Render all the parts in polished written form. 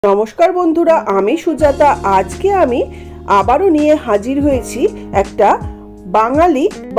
নমস্কার বন্ধুরা, আমি সুজাতা। আজকে আমি আবারও নিয়ে হাজির হয়েছি একটা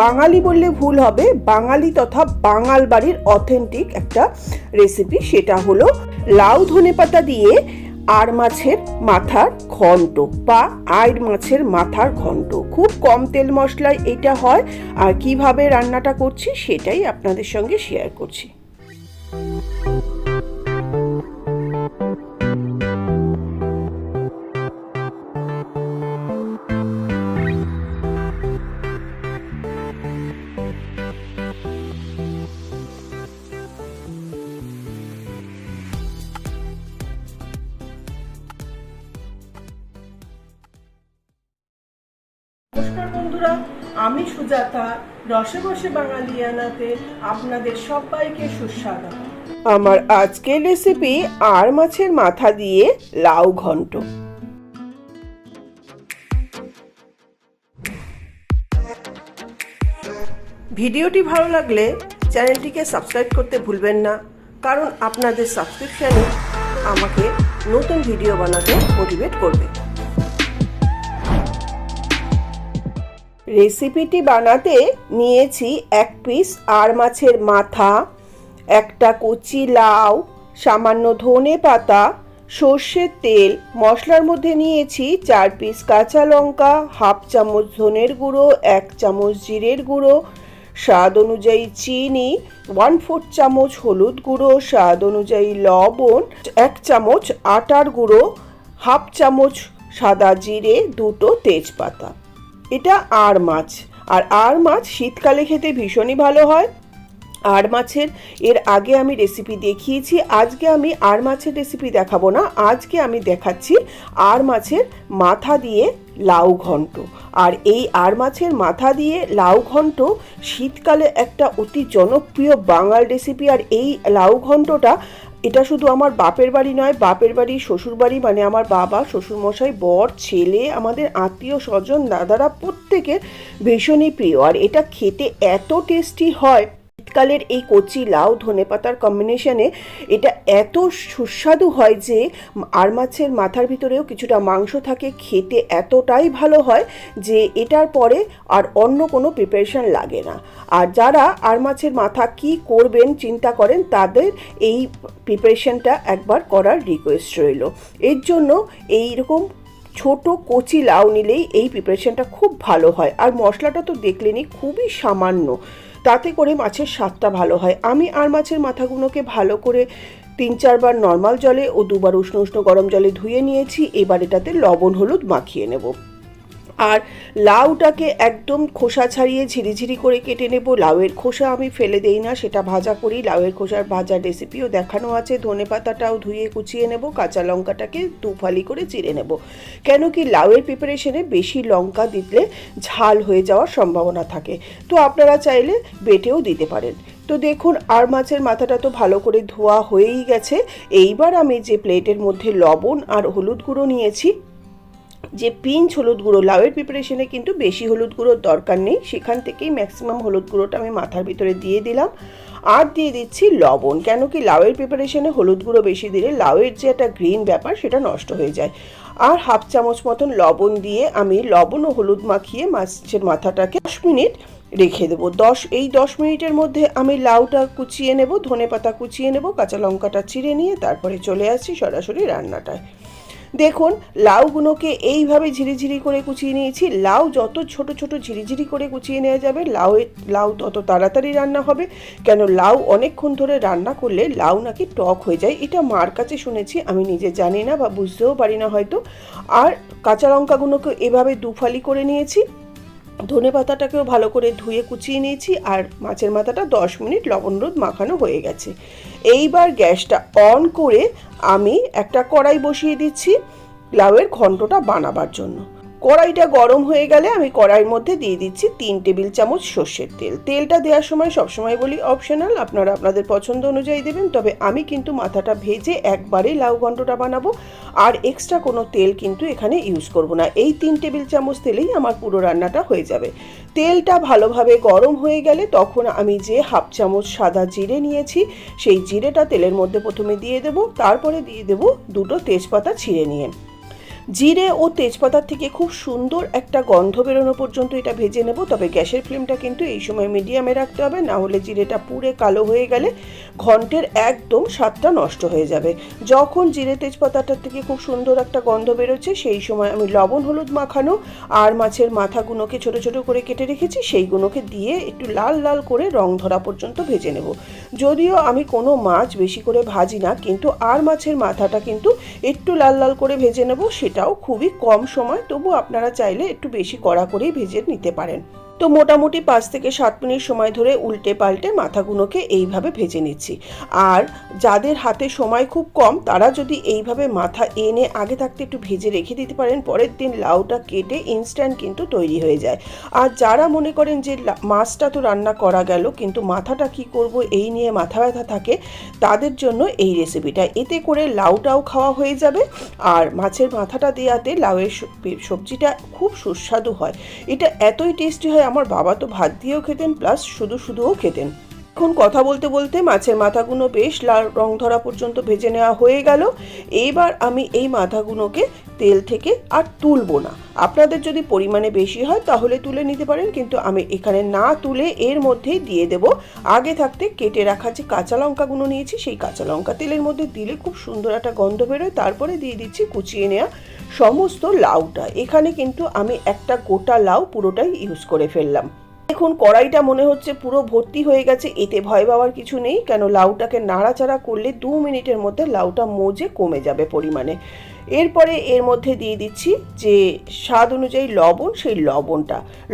বাঙালি বললে ভুল হবে, বাঙালি তথা বাঙাল বাড়ির অথেন্টিক একটা রেসিপি। সেটা হলো লাউ ধনেপাতা দিয়ে আর মাছের মাথার ঘন্ট বা আয়ের মাছের মাথার ঘন্ট। খুব কম তেল মশলায় এটা হয়, আর কিভাবে রান্নাটা করছি সেটাই আপনাদের সঙ্গে শেয়ার করছি। নমস্কার বন্ধুরা, আমি সুজাতা। রসে বসে বাঙালিয়ানাতে আপনাদের সবাইকে সুস্বাগত। আমার আজকের রেসিপি আর মাছের মাথা দিয়ে লাউ ঘন্ট। ভিডিওটি ভালো লাগলে চ্যানেলটিকে সাবস্ক্রাইব করতে ভুলবেন না, কারণ আপনাদের সাবস্ক্রিপশনে আমাকে নতুন ভিডিও বানাতে মোটিভেট করবে। রেসিপিটি বানাতে নিয়েছি 1 পিস আর মাছের মাথা, একটা কচি লাউ, সামান্য ধনে পাতা, সর্ষের তেল। মশলার মধ্যে নিয়েছি 4 পিস কাঁচা লঙ্কা, হাফ চামচ ধনের গুঁড়ো, 1 চামচ জিরের গুঁড়ো, স্বাদ অনুযায়ী চিনি, 1/4 চামচ হলুদ গুঁড়ো, স্বাদ অনুযায়ী লবণ, 1 চামচ আটার গুঁড়ো, হাফ চামচ সাদা জিরে, 2টো তেজপাতা। এটা আর মাছ, আর আর মাছ শীতকালে খেতে ভীষণই ভালো হয়। আর মাছের এর আগে আমি রেসিপি দেখিয়েছি। আজকে আমি আর মাছের রেসিপি দেখাবো না, আজকে আমি দেখাচ্ছি আর মাছের মাথা দিয়ে লাউ ঘন্ট। আর এই আর মাছের মাথা দিয়ে লাউ ঘন্ট শীতকালে একটা অতি জনপ্রিয় বাঙাল রেসিপি। আর এই লাউ ঘন্টটা এটা শুধু আমার বাপের বাড়ি নয়, বাপের বাড়ি শ্বশুর বাড়ি মানে আমার বাবা, শ্বশুরমশাই, বর, ছেলে, আমাদের আত্মীয় স্বজন, দাদারা প্রত্যেকের ভীষণই প্রিয়। আর এটা খেতে এত টেস্টি হয়, শীতকালের এই কচি লাউ ধনেপাতার কম্বিনেশনে এটা এত সুস্বাদু হয় যে আর মাছের মাথার ভিতরেও কিছুটা মাংস থাকে, খেতে এতটাই ভালো হয় যে এটার পরে আর অন্য কোনো প্রিপারেশন লাগে না। আর যারা আর মাছের মাথা কি করবেন চিন্তা করেন, তাদের এই প্রিপারেশনটা একবার করার রিকোয়েস্ট রইল। এর জন্য এইরকম ছোট কচি লাউ নিলেই এই প্রিপারেশনটা খুব ভালো হয়। আর মশলাটা তো দেখলেনই, খুবই সামান্য, তাতে করে মাছের স্বাদটা ভালো হয়। আমি আর মাছের মাথাগুলোকে ভালো করে 3-4 বার নর্মাল জলে ও 2 বার উষ্ণ উষ্ণ গরম জলে ধুয়ে নিয়েছি। এবার এটাতে লবণ হলুদ মাখিয়ে নেব। আর লাউটাকে একদম খোসা ছাড়িয়ে ঝিরিঝিরি করে কেটে নেব। লাউয়ের খোসা আমি ফেলে দেই না, সেটা ভাজা করি। লাউয়ের খোসার ভাজার রেসিপিও দেখানো আছে। ধনে পাতাটাও ধুয়ে কুচিয়ে নেব। কাঁচা লঙ্কাটাকে 2 ফালি করে চিড়ে নেব, কেন কি লাউয়ের প্রিপারেশনে বেশি লঙ্কা দিলে ঝাল হয়ে যাওয়ার সম্ভাবনা থাকে। তো আপনারা চাইলে বেটেও দিতে পারেন। তো দেখুন, আর মাছের মাথাটা তো ভালো করে ধোয়া হয়েই গেছে। এইবার আমি যে প্লেটের মধ্যে লবণ আর হলুদ গুঁড়ো নিয়েছি, যে পিঞ্চ হলুদ গুঁড়ো, লাউয়ের প্রিপারেশনে কিন্তু বেশি হলুদ গুঁড়োর দরকার নেই, সেখান থেকেই ম্যাক্সিমাম হলুদ গুঁড়োটা আমি মাথার ভিতরে দিয়ে দিলাম। আর দিয়ে দিচ্ছি লবণ, কেন কি লাউয়ের প্রিপারেশনে হলুদ গুঁড়ো বেশি দিলে লাউয়ের যে একটা গ্রিন ব্যাপার সেটা নষ্ট হয়ে যায়। আর হাফ চামচ মতন লবণ দিয়ে আমি লবণ ও হলুদ মাখিয়ে মাছের মাথাটাকে 10 মিনিট রেখে দেবো। 10 মিনিটের মধ্যে আমি লাউটা কুচিয়ে নেব, ধনে পাতা কুচিয়ে নেব, কাঁচা লঙ্কাটা চিড়ে নিয়ে তারপরে চলে আসছি সরাসরি রান্নাটায়। দেখুন, লাউগুলোকে এইভাবে ঝিরিঝিরি করে কুচিয়ে নিয়েছি। লাউ যত ছোট ছোট ঝিরিঝিরি করে কুচিয়ে নেওয়া যাবে, লাউ তত তাড়াতাড়ি রান্না হবে। কেন, লাউ অনেকক্ষণ ধরে রান্না করলে লাউ নাকি টক হয়ে যায়, এটা মার কাছে শুনেছি, আমি নিজে জানি না বা বুঝতেও পারি না হয়তো। আর কাঁচা লঙ্কাগুলোকে এভাবে 2 ফালি করে নিয়েছি। ধনে পাতাটাকেও ভালো করে ধুয়ে কুচিয়ে নিয়েছি। আর মাছের মাথাটা 10 মিনিট লবণ হলুদ মাখানো হয়ে গেছে। এইবার গ্যাসটা অন করে আমি একটা কড়াই বসিয়ে দিচ্ছি লাউয়ের ঘন্টটা বানাবার জন্য। কড়াইটা গরম হয়ে গেলে আমি কড়াইয়ের মধ্যে দিয়ে দিচ্ছি 3 টেবিল চামচ সর্ষের তেল। তেলটা দেওয়ার সময় সবসময় বলি অপশনাল, আপনারা আপনাদের পছন্দ অনুযায়ী দেবেন। তবে আমি কিন্তু মাথাটা ভেজে একবারেই লাউ ঘন্টটা বানাবো, আর এক্সট্রা কোনো তেল কিন্তু এখানে ইউজ করব না। এই 3 টেবিল চামচ তেলেই আমার পুরো রান্নাটা হয়ে যাবে। তেলটা ভালোভাবে গরম হয়ে গেলে তখন আমি যে হাফ চামচ সাদা জিরে নিয়েছি সেই জিরেটা তেলের মধ্যে প্রথমে দিয়ে দেব, তারপরে দিয়ে দেব 2টো তেজপাতা ছিঁড়ে নিয়ে। জিরে ও তেজপাতার থেকে খুব সুন্দর একটা গন্ধ বেরোনো পর্যন্ত এটা ভেজে নেব। তবে গ্যাসের ফ্লেমটা কিন্তু এই সময় মিডিয়ামে রাখতে হবে, না হলে জিরেটা পুড়ে কালো হয়ে গেলে ঘন্টের একদম স্বাদটা নষ্ট হয়ে যাবে। যখন জিরে তেজপাতাটার থেকে খুব সুন্দর একটা গন্ধ বেরোচ্ছে সেই সময় আমি লবণ হলুদ মাখানো আর মাছের মাথাগুলোকে ছোট ছোট করে কেটে রেখেছি সেইগুলোকে দিয়ে একটু লাল লাল করে রং ধরা পর্যন্ত ভেজে নেব। যদিও আমি কোনো মাছ বেশি করে ভাজি না, কিন্তু আর মাছের মাথাটা কিন্তু একটু লাল লাল করে ভেজে নেব, সেটাও খুবই কম সময়। তবু আপনারা চাইলে একটু বেশি কড়া করেই ভেজে নিতে পারেন। তো মোটামুটি 5 থেকে 7 মিনিট সময় ধরে উল্টে পাল্টে মাথাগুলোকে এইভাবে ভেজে নিচ্ছি। আর যাদের হাতে সময় খুব কম তারা যদি এইভাবে মাথা এনে আগে থাকতে একটু ভেজে রেখে দিতে পারেন, পরের দিন লাউটা কেটে ইনস্ট্যান্ট কিন্তু তৈরি হয়ে যায়। আর যারা মনে করেন যে মাছটা তো রান্না করা গেল কিন্তু মাথাটা কি করব এই নিয়ে মাথা ব্যথা থাকে, তাদের জন্য এই রেসিপিটা। এতে করে লাউটাও খাওয়া হয়ে যাবে আর মাছের মাথাটা দেওয়াতে লাউয়ের সবজিটা খুব সুস্বাদু হয়। এটা এতই টেস্টি হয়, আমার বাবা তো ভাত দিয়েও খেতেন প্লাস শুধুও খেতেন। এখন কথা বলতে বলতে মাছের মাথাগুলো বেশ লাল রং ধরা পর্যন্ত ভেজে নেওয়া হয়ে গেল। এইবার আমি এই মাথাগুলোকে তেল থেকে আর তুলবো না। আপনাদের যদি পরিমাণে বেশি হয় তাহলে তুলে নিতে পারেন, কিন্তু আমি এখানে না তুলে এর মধ্যেই দিয়ে দেব আগে থাকতে কেটে রাখা যে কাঁচা লঙ্কাগুলো নিয়েছি সেই কাঁচা লঙ্কা। তেলের মধ্যে দিলে খুব সুন্দর একটা গন্ধ বেরোয়। তারপরে দিয়ে দিচ্ছি কুচিয়ে নেওয়া সমস্ত লাউটা। এখানে কিন্তু আমি একটা গোটা লাউ পুরোটাই ইউজ করে ফেললাম। দেখুন কড়াইটা মনে হচ্ছে পুরো ভর্তি হয়ে গেছে, এতে ভয় পাওয়ার কিছু নেই, কেন লাউটাকে নাড়াচাড়া করলে 2 মিনিটের মধ্যে লাউটা মজে কমে যাবে পরিমাণে। এরপরে এর মধ্যে দিয়ে দিচ্ছি যে স্বাদ অনুযায়ী লবণ, সেই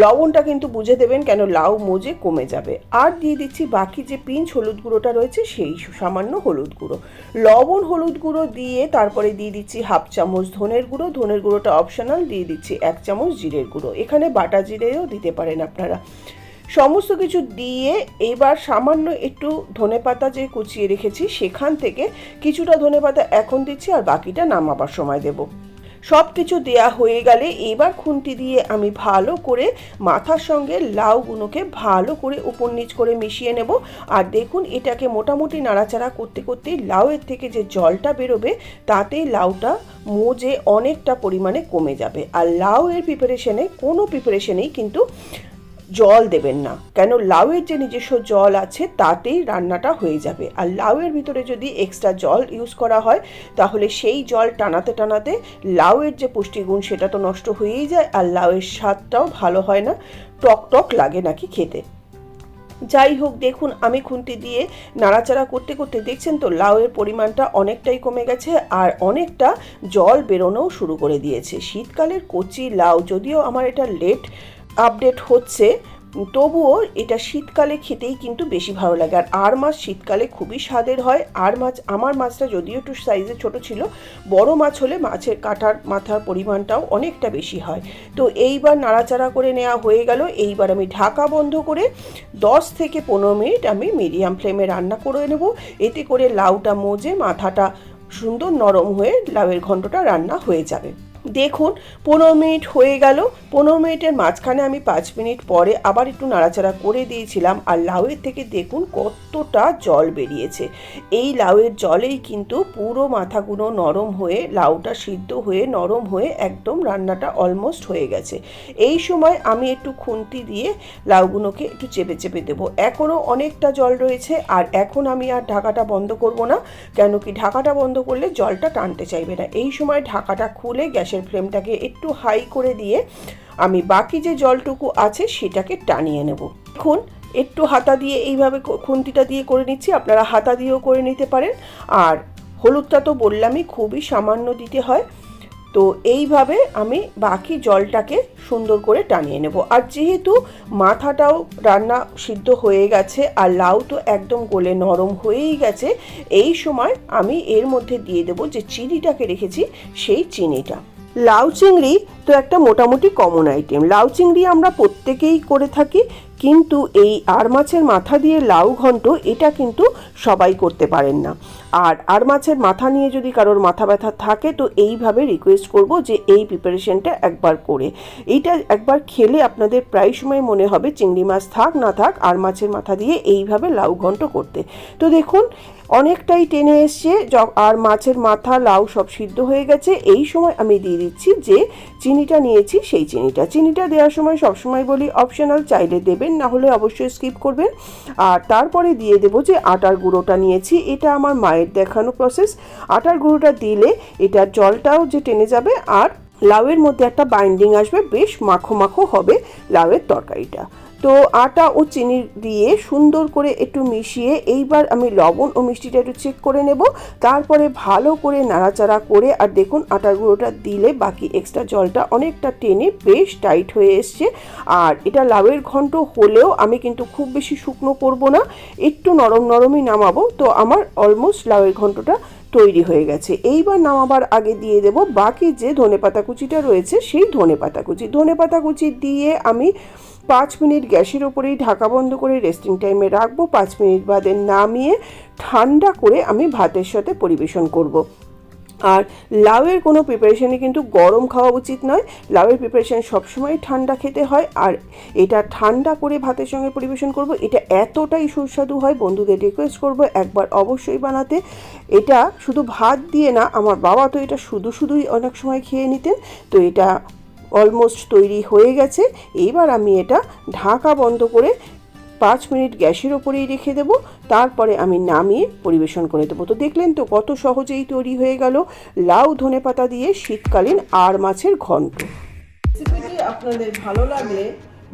লবণটা কিন্তু বুঝে দেবেন, কেন লাউ মজে কমে যাবে। আর দিয়ে দিচ্ছি বাকি যে পিঞ্চ হলুদ গুঁড়োটা রয়েছে সেই সামান্য হলুদ গুঁড়ো। লবণ হলুদ গুঁড়ো দিয়ে তারপরে দিয়ে দিচ্ছি হাফ চামচ ধনের গুঁড়োটা অপশনাল, দিয়ে দিচ্ছি 1 চামচ জিরের গুঁড়ো। এখানে বাটা জিরেও দিতে পারেন আপনারা। সমস্ত কিছু দিয়ে এবার সামান্য একটু ধনেপাতা যে কুচিয়ে রেখেছি সেখান থেকে কিছুটা ধনেপাতা এখন দিচ্ছি আর বাকিটা নামাবার সময় দেব। সব কিছু দেয়া হয়ে গেলে এবার খুন্তি দিয়ে আমি ভালো করে মাথার সঙ্গে লাউগুলোকে ভালো করে উপর নিচ করে মিশিয়ে নেব। আর দেখুন এটাকে মোটামুটি নাড়াচাড়া করতে করতে লাউয়ের থেকে যে জলটা বেরোবে তাতেই লাউটা মজে অনেকটা পরিমাণে কমে যাবে। আর লাউয়ের কোনো প্রিপারেশনেই কিন্তু জল দেবেন না, কেন লাউয়ের যে নিজস্ব জল আছে তাতেই রান্নাটা হয়ে যাবে। আর লাউয়ের ভিতরে যদি এক্সট্রা জল ইউজ করা হয় তাহলে সেই জল টানাতে টানাতে লাউয়ের যে পুষ্টিগুণ সেটা তো নষ্ট হয়েই যায়, আর লাউয়ের স্বাদটাও ভালো হয় না, টক টক লাগে নাকি খেতে। যাই হোক, দেখুন আমি খুন্তি দিয়ে নাড়াচাড়া করতে করতে দেখছেন তো লাউয়ের পরিমাণটা অনেকটাই কমে গেছে আর অনেকটা জল বেরোনোও শুরু করে দিয়েছে। শীতকালের কচি লাউ, যদিও আমার এটা লেট আপডেট হচ্ছে, তবুও এটা শীতকালে খেতেই কিন্তু বেশি ভালো লাগে। আর আর মাছ শীতকালে খুবই স্বাদের হয়। আমার মাছটা যদিও একটু সাইজে ছোট ছিল, বড় মাছ হলে মাছের কাঁটার মাথার পরিমাণটাও অনেকটা বেশি হয়। তো এইবার নাড়াচাড়া করে নেওয়া হয়ে গেল। এইবার আমি ঢাকা বন্ধ করে 10 থেকে 15 মিনিট আমি মিডিয়াম ফ্লেমে রান্না করে নেব। এতে করে লাউটা মজে মাথাটা সুন্দর নরম হয়ে লাউয়ের ঘন্টটা রান্না হয়ে যাবে। দেখুন 15 মিনিট হয়ে গেল। 15 মিনিটের মাঝখানে আমি 5 মিনিট পরে আবার একটু নাড়াচাড়া করে দিয়েছিলাম। আর লাউয়ের থেকে দেখুন কতটা জল বেরিয়েছে। এই লাউয়ের জলেই কিন্তু পুরো মাথাগুলো নরম হয়ে লাউটা সিদ্ধ হয়ে নরম হয়ে একদম রান্নাটা অলমোস্ট হয়ে গেছে। এই সময় আমি একটু খুন্তি দিয়ে লাউগুলোকে একটু চেপে চেপে দেবো। এখনও অনেকটা জল রয়েছে আর এখন আমি আর ঢাকাটা বন্ধ করব না, কেন কি ঢাকাটা বন্ধ করলে জলটা টানতে চাইবে না। এই সময় ঢাকাটা খুলে গ্যাসের ফ্লেমটাকে একটু হাই করে দিয়ে আমি বাকি যে জলটুকু আছে সেটাকে টানিয়ে নেব। দেখুন একটু হাতা দিয়ে এইভাবে খুন্তিটা দিয়ে করে নিচ্ছি, আপনারা হাতা দিয়েও করে নিতে পারেন। আর হলুদটা তো বললামই খুবই সামান্য দিতে হয়। তো এইভাবে আমি বাকি জলটাকে সুন্দর করে টানিয়ে নেব। আর যেহেতু মাথাটাও রান্না সিদ্ধ হয়ে গেছে আর লাউ তো একদম গলে নরম হয়েই গেছে, এই সময় আমি এর মধ্যে দিয়ে দেব যে চিনিটাকে রেখেছি সেই চিনিটা। লাউ চিংড়ি তো একটা মোটামুটি কমন আইটেম। লাউ চিংড়ি আমরা প্রত্যেকেই করে থাকি, কিন্তু এই আর মাছের মাথা দিয়ে লাউ ঘন্ট এটা কিন্তু সবাই করতে পারেন না। আর মাছের মাথা নিয়ে যদি কারোর মাথা ব্যথা থাকে তো এইভাবে রিকোয়েস্ট করব যে এই প্রিপারেশনটা একবার করে, এইটা একবার খেলে আপনাদের প্রায় সময় মনে হবে চিংড়ি মাছ থাক না থাক আর মাছের মাথা দিয়ে এইভাবে লাউ ঘন্ট করতে। তো দেখুন অনেকটাই টেনে এসছে, আর মাছের মাথা লাউ সব সিদ্ধ হয়ে গেছে। এই সময় আমি দিয়ে দিচ্ছি যে চিনিটা নিয়েছি সেই চিনিটা দেওয়ার সময় সবসময় বলি অপশনাল, চাইলে দেবেন, না হলে অবশ্যই স্কিপ করবেন। আর তারপরে দিয়ে দেবো যে আটার গুঁড়োটা নিয়েছি, এটা আমার মায়ের দেখানো প্রসেস। আটার গুঁড়োটা দিলে এটার জলটাও যে টেনে যাবে আর লাউয়ের মধ্যে একটা বাইন্ডিং আসবে, বেশ মাখো মাখো হবে লাউয়ের তরকারিটা। তো আটা ও চিনি দিয়ে সুন্দর করে একটু মিশিয়ে এইবার আমি লবণ ও মিষ্টিটা একটু চেক করে নেব, তারপরে ভালো করে নাড়াচাড়া করে, আর দেখুন আটার গুঁড়োটা দিলে বাকি এক্সট্রা জলটা অনেকটা টেনে বেশ টাইট হয়ে এসছে। আর এটা লাউয়ের ঘন্ট হলেও আমি কিন্তু খুব বেশি শুকনো করব না, একটু নরম নরমই নামাবো। তো আমার অলমোস্ট লাউয়ের ঘন্টটা তৈরি হয়ে গেছে। এইবার নামাবার আগে দিয়ে দেব বাকি যে ধনেপাতা কুচিটা রয়েছে সেই ধনেপাতা কুচি দিয়ে আমি 5 মিনিট গ্যাসের ওপরেই ঢাকা বন্ধ করে রেস্টিং টাইমে রাখবো। 5 মিনিট বাদে নামিয়ে ঠান্ডা করে আমি ভাতের সাথে পরিবেশন করব। আর লাউয়ের কোনো প্রিপারেশনে কিন্তু গরম খাওয়া উচিত নয়, লাউয়ের প্রিপারেশন সবসময় ঠান্ডা খেতে হয়। আর এটা ঠান্ডা করে ভাতের সঙ্গে পরিবেশন করব, এটা এতটাই সুস্বাদু হয়। বন্ধুদের রিকোয়েস্ট করব একবার অবশ্যই বানাতে। এটা শুধু ভাত দিয়ে না, আমার বাবা তো এটা শুধুই অনেক সময় খেয়ে নিতেন। তো এটা অলমোস্ট তৈরি হয়ে গেছে। এইবার আমি এটা ঢাকা বন্ধ করে 5 মিনিট গ্যাসের ওপরেই রেখে দেব, তারপরে আমি নামিয়ে পরিবেশন করে দেবো। তো দেখলেন তো কত সহজেই তৈরি হয়ে গেল লাউ ধনেপাতা দিয়ে শীতকালীন আর মাছের ঘন্ট। রেসিপিটি আপনাদের ভালো লাগলে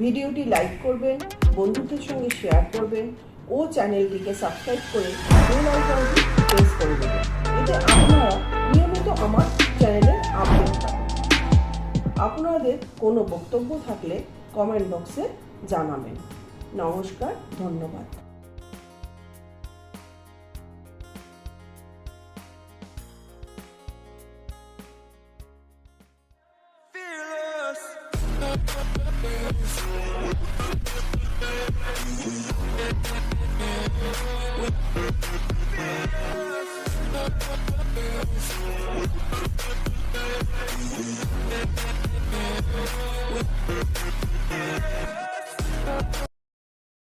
ভিডিওটি লাইক করবেন, বন্ধুদের সঙ্গে শেয়ার করবেন ও চ্যানেলটিকে সাবস্ক্রাইব করে বেল আইকনটি প্রেস করে দেবেন। এতে আপনারা নিয়মিত আমার চ্যানেলের আপডেট পাবেন। আপনাদের কোনো বক্তব্য থাকলে কমেন্ট বক্সে জানাবেন। নমস্কার, ধন্যবাদ। Fearless.